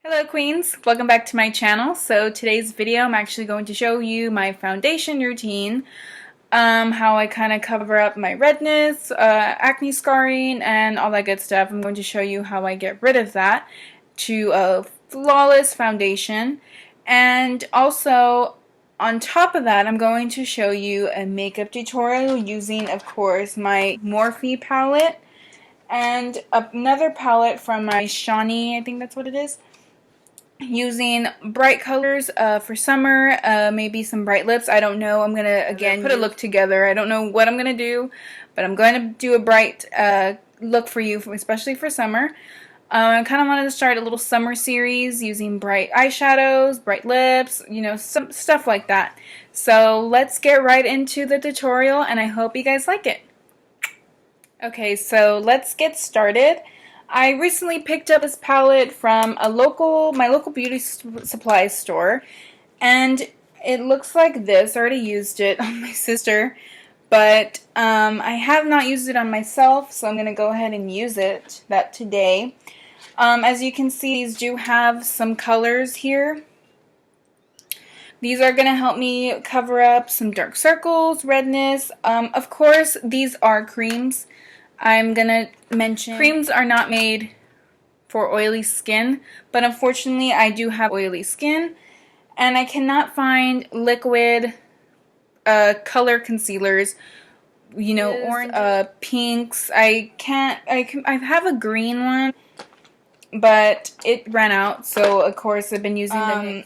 Hello Queens, welcome back to my channel. So today's video I'm actually going to show you my foundation routine, how I kind of cover up my redness, acne scarring, and all that good stuff. I'm going to show you how I get rid of that to a flawless foundation, and also on top of that I'm going to show you a makeup tutorial using, of course, my Morphe palette and another palette from my Shany, I think that's what it is, using bright colors for summer, maybe some bright lips. I don't know. I'm gonna again put a look together. I don't know what I'm gonna do, but I'm going to do a bright look for you, especially for summer. I kind of wanted to start a little summer series using bright eyeshadows, bright lips, you know, some stuff like that. So let's get right into the tutorial, and I hope you guys like it. Okay, so let's get started. I recently picked up this palette from my local beauty supply store, and it looks like this. I already used it on my sister, but I have not used it on myself, so I'm going to go ahead and use that today. As you can see, these do have some colors here. These are going to help me cover up some dark circles, redness. Of course, these are creams. I'm gonna mention creams are not made for oily skin, but unfortunately I do have oily skin, and I cannot find liquid color concealers, you know, orange, pinks. I have a green one, but it ran out, so of course I've been using them.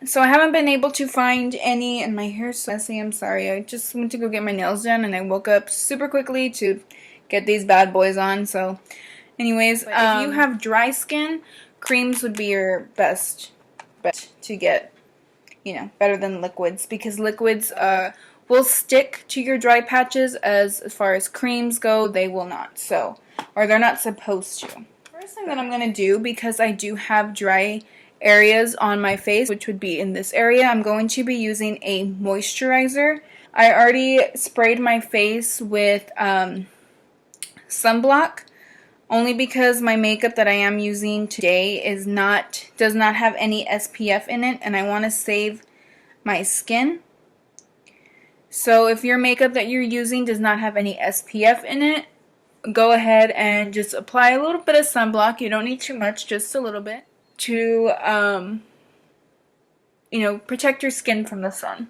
So I haven't been able to find any, and my hair's so messy, I'm sorry. I just went to go get my nails done, and I woke up super quickly to get these bad boys on. So anyways, if you have dry skin, creams would be your best bet to get, you know, better than liquids, because liquids will stick to your dry patches. As far as creams go, they will not. So, or they're not supposed to. First thing that I'm going to do, because I do have dry areas on my face, which would be in this area, I'm going to be using a moisturizer. I already sprayed my face with sunblock, only because my makeup that I am using today does not have any SPF in it, and I want to save my skin. So if your makeup that you're using does not have any SPF in it, go ahead and just apply a little bit of sunblock. You don't need too much, just a little bit, to you know, protect your skin from the sun.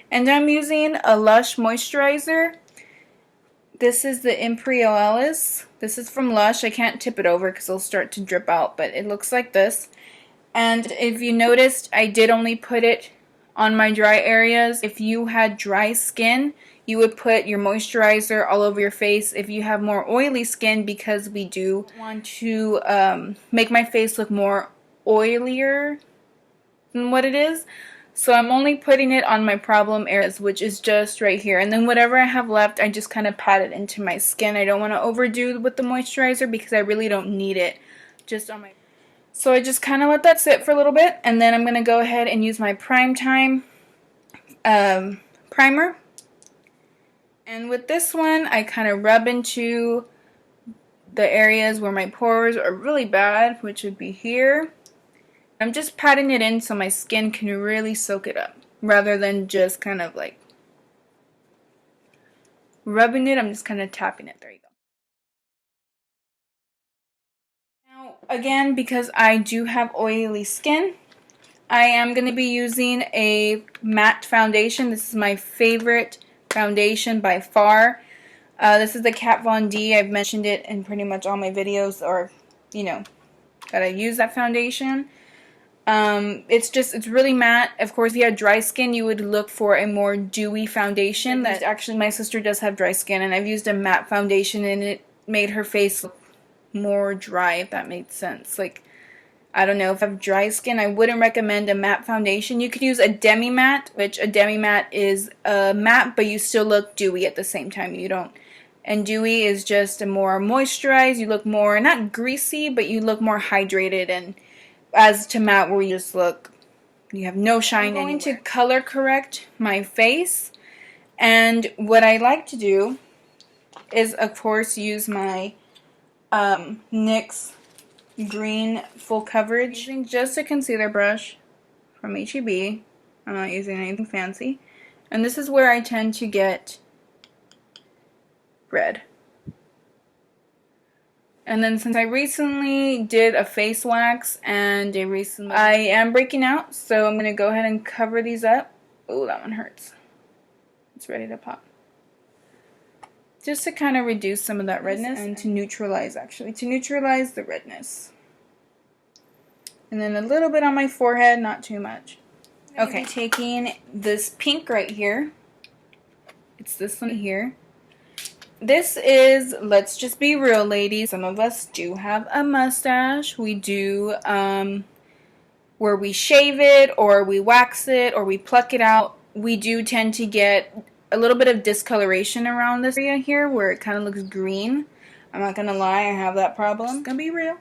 And I'm using a Lush moisturizer. This is the Imperialis. This is from Lush. I can't tip it over because it'll start to drip out, but it looks like this. And if you noticed, I did only put it on my dry areas. If you had dry skin, you would put your moisturizer all over your face. If you have more oily skin, because we do want to make my face look more oilier than what it is, so I'm only putting it on my problem areas, which is just right here. And then whatever I have left, I just kind of pat it into my skin. I don't want to overdo with the moisturizer because I really don't need it just on my... So I just kind of let that sit for a little bit, and then I'm going to go ahead and use my Prime Time primer. And with this one, I kind of rub into the areas where my pores are really bad, which would be here. I'm just patting it in so my skin can really soak it up, rather than just kind of like rubbing it. I'm just kind of tapping it. There you go. Now, again, because I do have oily skin, I am going to be using a matte foundation. This is my favorite foundation by far. This is the Kat Von D. I've mentioned it in pretty much all my videos, or, you know, that I use that foundation. It's really matte. Of course, if you had dry skin, you would look for a more dewy foundation. That actually, my sister does have dry skin, and I've used a matte foundation, and it made her face look more dry, if that made sense. Like, I don't know, if I have dry skin, I wouldn't recommend a matte foundation. You could use a demi-matte, which a demi-matte is a matte, but you still look dewy at the same time. You don't. And dewy is just a more moisturized. You look more, not greasy, but you look more hydrated, and as to matte, where you just look, you have no shine anywhere. I'm going to color correct my face, and what I like to do is, of course, use my NYX green full coverage. Using just a concealer brush from HEB. I'm not using anything fancy. And this is where I tend to get red. And then since I recently did a face wax and I am breaking out, so I'm going to go ahead and cover these up. Oh, that one hurts. It's ready to pop. Just to kind of reduce some of that redness and to neutralize the redness. And then a little bit on my forehead, not too much. Okay, taking this pink right here. It's this one here. This is, let's just be real, ladies. Some of us do have a mustache. We do, where we shave it, or we wax it, or we pluck it out. We do tend to get a little bit of discoloration around this area here, where it kind of looks green. I'm not gonna lie, I have that problem. It's gonna be real.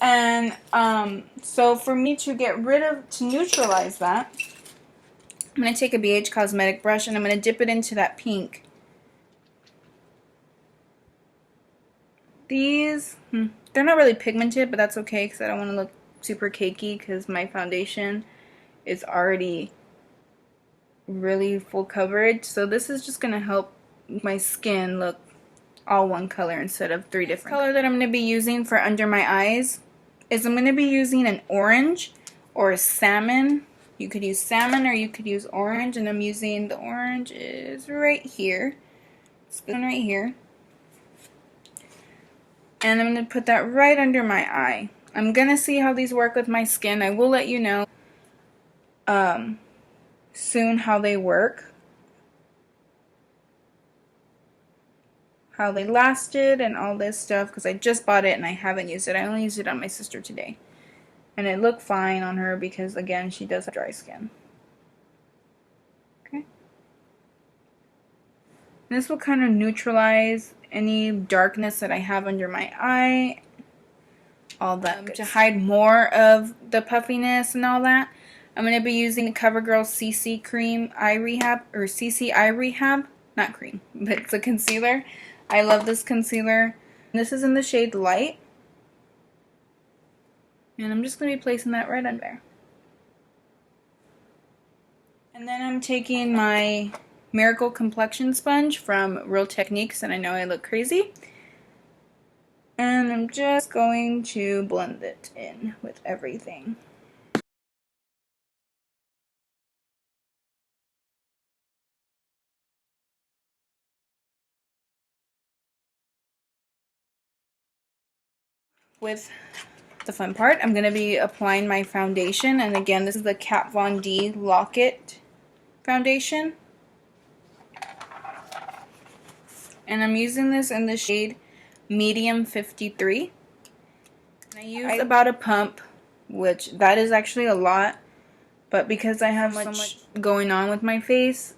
And, so for me to neutralize that, I'm gonna take a BH Cosmetic brush and I'm gonna dip it into that pink. These, they're not really pigmented, but that's okay because I don't want to look super cakey because my foundation is already really full coverage. So this is just going to help my skin look all one color instead of three different colors. The color that I'm going to be using for under my eyes is I'm going to be using an orange or a salmon. You could use salmon or you could use orange, and I'm using the orange is right here. It's going right here. And I'm going to put that right under my eye. I'm going to see how these work with my skin. I will let you know soon how they work. How they lasted and all this stuff, because I just bought it and I haven't used it. I only used it on my sister today. And it looked fine on her because, again, she does have dry skin. Okay. This will kind of neutralize any darkness that I have under my eye, all that. To hide more of the puffiness and all that, I'm going to be using CoverGirl CC Cream Eye Rehab, or CC Eye Rehab, not cream, but it's a concealer. I love this concealer. This is in the shade Light, and I'm just going to be placing that right under there. And then I'm taking my Miracle Complexion Sponge from Real Techniques, and I know I look crazy. And I'm just going to blend it in with everything. With the fun part, I'm going to be applying my foundation, and again, this is the Kat Von D Lock-It foundation. And I'm using this in the shade Medium 53. And I use about a pump, which that is actually a lot, but because I have so much going on with my face,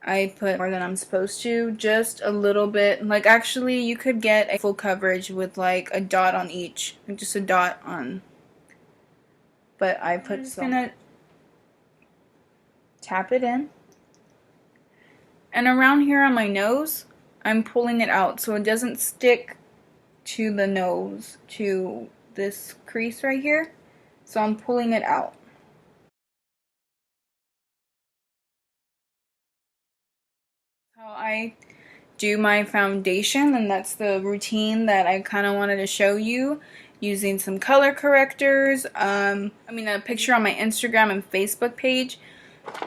I put more than I'm supposed to, just a little bit. Like, actually, you could get a full coverage with like a dot on each, just a dot on. But I put, I'm just gonna tap it in. And around here on my nose, I'm pulling it out so it doesn't stick to the nose, to this crease right here. So I'm pulling it out. How I do my foundation, and that's the routine that I kind of wanted to show you, using some color correctors. A picture on my Instagram and Facebook page,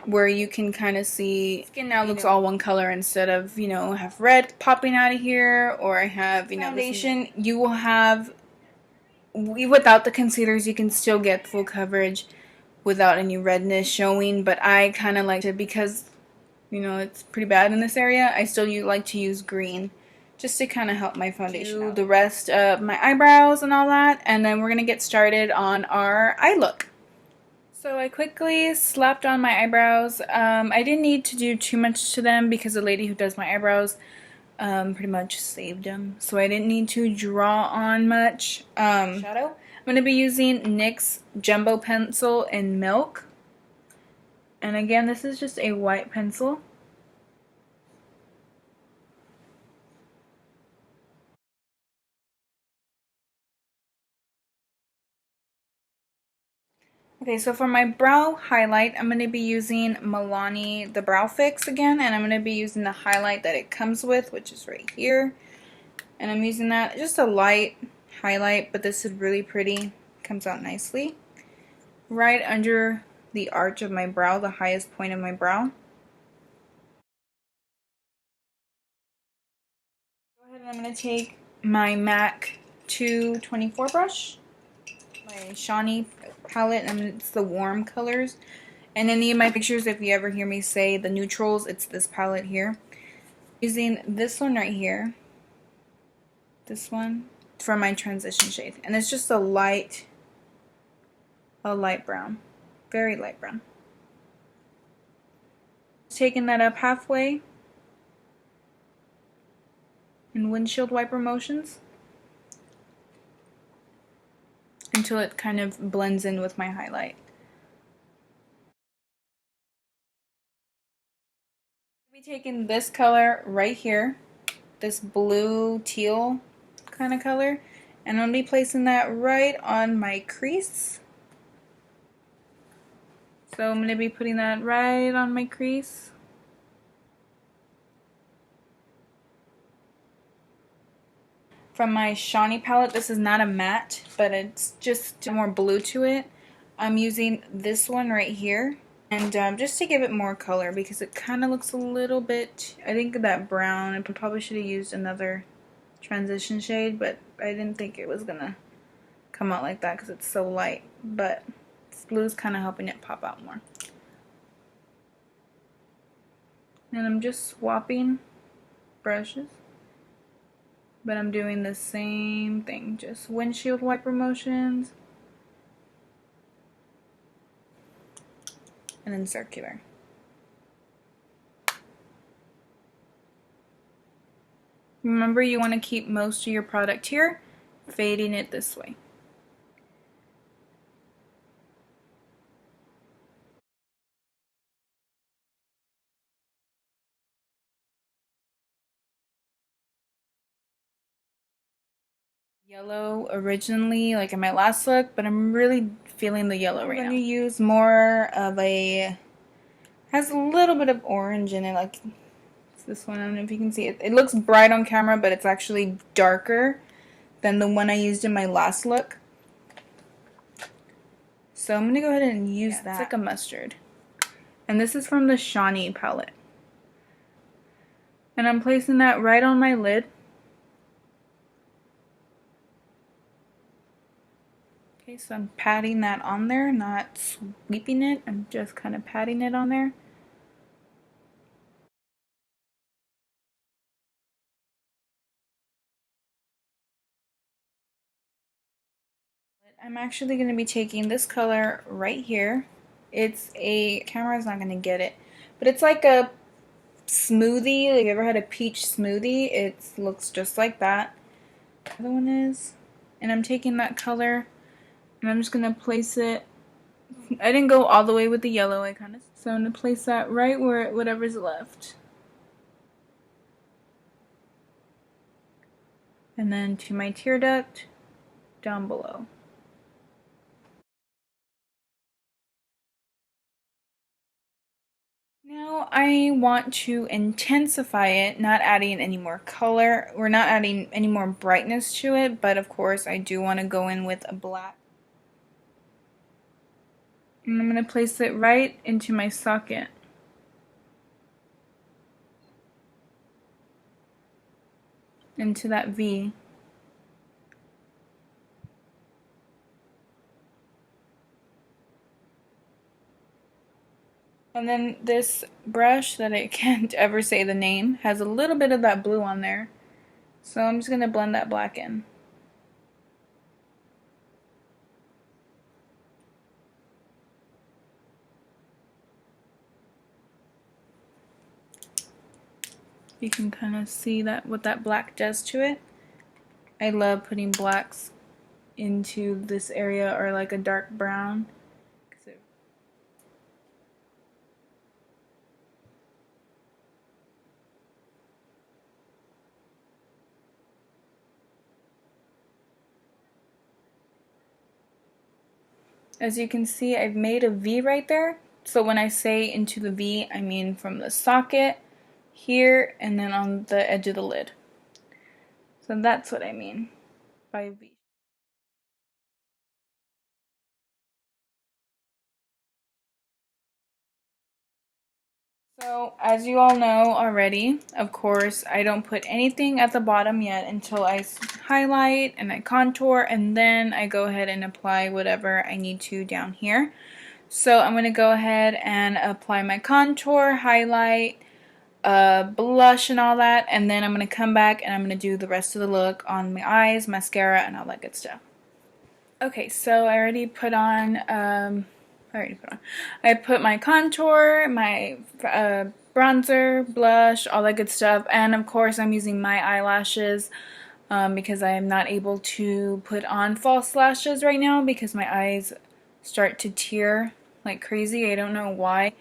where you can kind of see skin now looks all one color instead of, have red popping out of here, or I have, foundation. You will have, without the concealers, you can still get full coverage without any redness showing, but I kind of like to, because, it's pretty bad in this area, I still like to use green just to kind of help my foundation out. The rest of my eyebrows and all that, and then we're going to get started on our eye look. So I quickly slapped on my eyebrows. I didn't need to do too much to them because the lady who does my eyebrows pretty much saved them. So I didn't need to draw on much. Shadow. I'm going to be using NYX Jumbo Pencil in Milk. And again, this is just a white pencil. Okay, so for my brow highlight, I'm going to be using Milani, the Brow Fix again, and I'm going to be using the highlight that it comes with, which is right here. And I'm using that, just a light highlight, but this is really pretty. Comes out nicely. Right under the arch of my brow, the highest point of my brow. Go ahead and I'm going to take my MAC 224 brush, my Shany palette, and it's the warm colors. And any of my pictures, if you ever hear me say the neutrals, it's this palette here. Using this one right here, this one, for my transition shade. And it's just a light brown, very light brown. Taking that up halfway in windshield wiper motions until it kind of blends in with my highlight. I'll be taking this color right here, this blue teal kind of color, and I'm going to be placing that right on my crease. So I'm going to be putting that right on my crease. From my Shany palette, this is not a matte, but it's just more blue to it. I'm using this one right here, and just to give it more color because it kind of looks a little bit, I think that brown, I probably should have used another transition shade, but I didn't think it was gonna come out like that because it's so light, but this blue is kind of helping it pop out more. And I'm just swapping brushes. But I'm doing the same thing, just windshield wiper motions, and then circular. Remember, you want to keep most of your product here, fading it this way. Yellow originally, like in my last look, but I'm really feeling the yellow right now. I'm going to use more of a, has a little bit of orange in it, like it's this one. I don't know if you can see it. It looks bright on camera, but it's actually darker than the one I used in my last look. So I'm going to go ahead and use that. It's like a mustard. And this is from the Shany palette. And I'm placing that right on my lid. Okay, so I'm patting that on there, not sweeping it. I'm just kind of patting it on there. I'm actually going to be taking this color right here. It's a, camera's not going to get it, but it's like a smoothie. Like, if you ever had a peach smoothie, it looks just like that. The other one is, and I'm taking that color and I'm just going to place it. I didn't go all the way with the yellow, so I'm going to place that right where whatever's left. And then to my tear duct down below. Now I want to intensify it, not adding any more color. We're not adding any more brightness to it, but of course I do want to go in with a black. And I'm going to place it right into my socket. Into that V. And then this brush that I can't ever say the name has a little bit of that blue on there. So I'm just going to blend that black in. You can kind of see that what that black does to it. I love putting blacks into this area, or like a dark brown. As you can see, I've made a V right there. So when I say into the V, I mean from the socket here and then on the edge of the lid. So that's what I mean by V. So as you all know already, of course, I don't put anything at the bottom yet until I highlight and I contour, and then I go ahead and apply whatever I need to down here. So I'm going to go ahead and apply my contour, highlight, blush and all that, and then I'm going to come back and I'm going to do the rest of the look on my eyes, mascara, and all that good stuff. Okay, so I already put on, I put my contour, my bronzer, blush, all that good stuff, and of course I'm using my eyelashes because I am not able to put on false lashes right now because my eyes start to tear like crazy. I don't know why.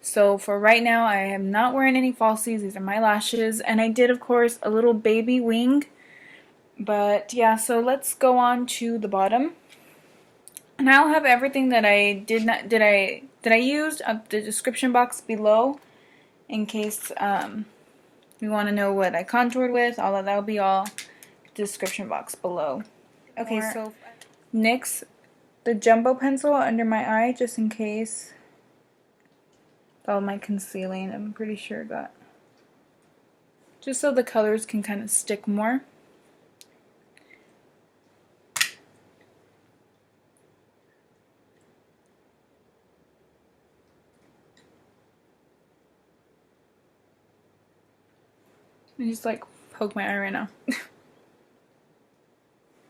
So for right now, I am not wearing any falsies. These are my lashes, and I did, of course, a little baby wing. But yeah, so let's go on to the bottom. And I'll have everything that I used at the description box below, in case you want to know what I contoured with. All of that will be all description box below. Okay, so NYX, the jumbo pencil under my eye, just in case. All my concealing, I'm pretty sure that. Just so the colors can kind of stick more. I just like poke my eye right now.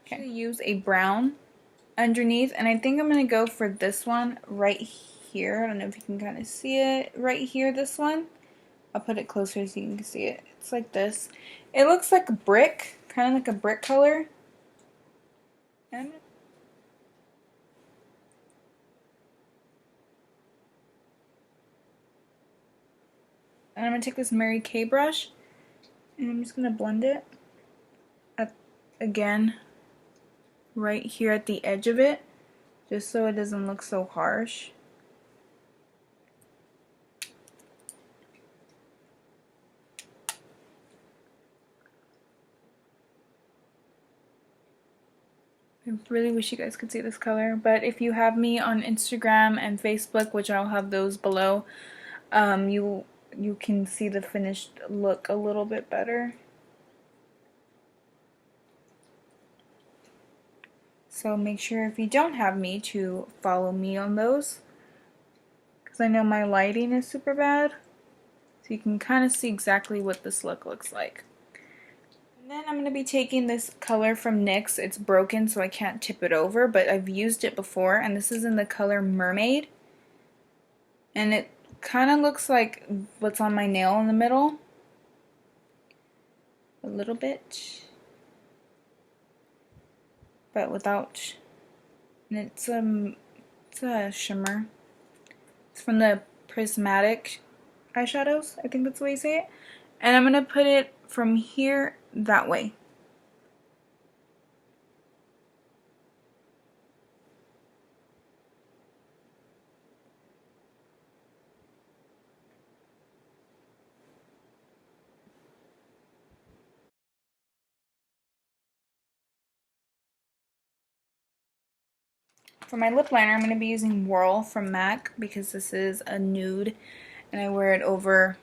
Okay. Use a brown underneath, and I think I'm gonna go for this one right here. I don't know if you can kind of see it right here. This one, I'll put it closer so you can see it. It's like this. It looks like a brick, kind of like a brick color. And I'm gonna take this Mary Kay brush, and I'm just gonna blend it again right here at the edge of it, just so it doesn't look so harsh. I really wish you guys could see this color, but if you have me on Instagram and Facebook, which I'll have those below, you can see the finished look a little bit better. So make sure if you don't have me to follow me on those, because I know my lighting is super bad, so you can kind of see exactly what this look looks like. And then I'm going to be taking this color from NYX. It's broken so I can't tip it over, but I've used it before, and this is in the color Mermaid. And it kind of looks like what's on my nail in the middle. A little bit. But without, and it's a shimmer. It's from the Prismatic eyeshadows, I think that's the way you say it. And I'm gonna put it from here that way. For my lip liner, I'm going to be using Whirl from MAC because this is a nude, and I wear it over,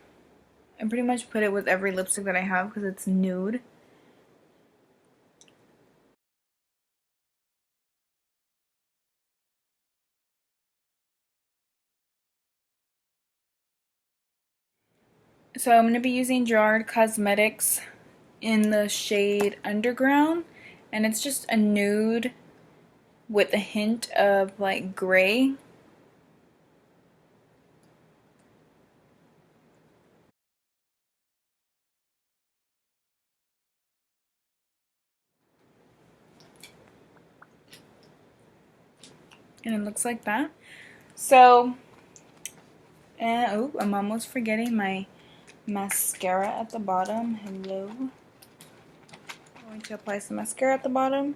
I pretty much put it with every lipstick that I have because it's nude. So I'm going to be using Gerard Cosmetics in the shade Underground, and it's just a nude with a hint of like gray. And it looks like that. So, oh, I'm almost forgetting my mascara at the bottom. Hello. I'm going to apply some mascara at the bottom.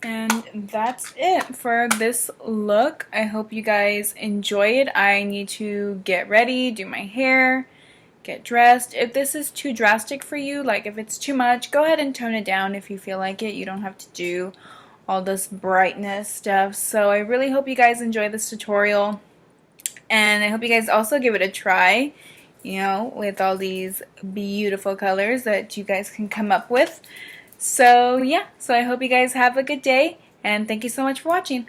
And that's it for this look. I hope you guys enjoy it. I need to get ready, do my hair, get dressed. If this is too drastic for you, like if it's too much, go ahead and tone it down if you feel like it. You don't have to do all this brightness stuff. So I really hope you guys enjoy this tutorial. And I hope you guys also give it a try, you know, with all these beautiful colors that you guys can come up with. So yeah, so I hope you guys have a good day, and thank you so much for watching.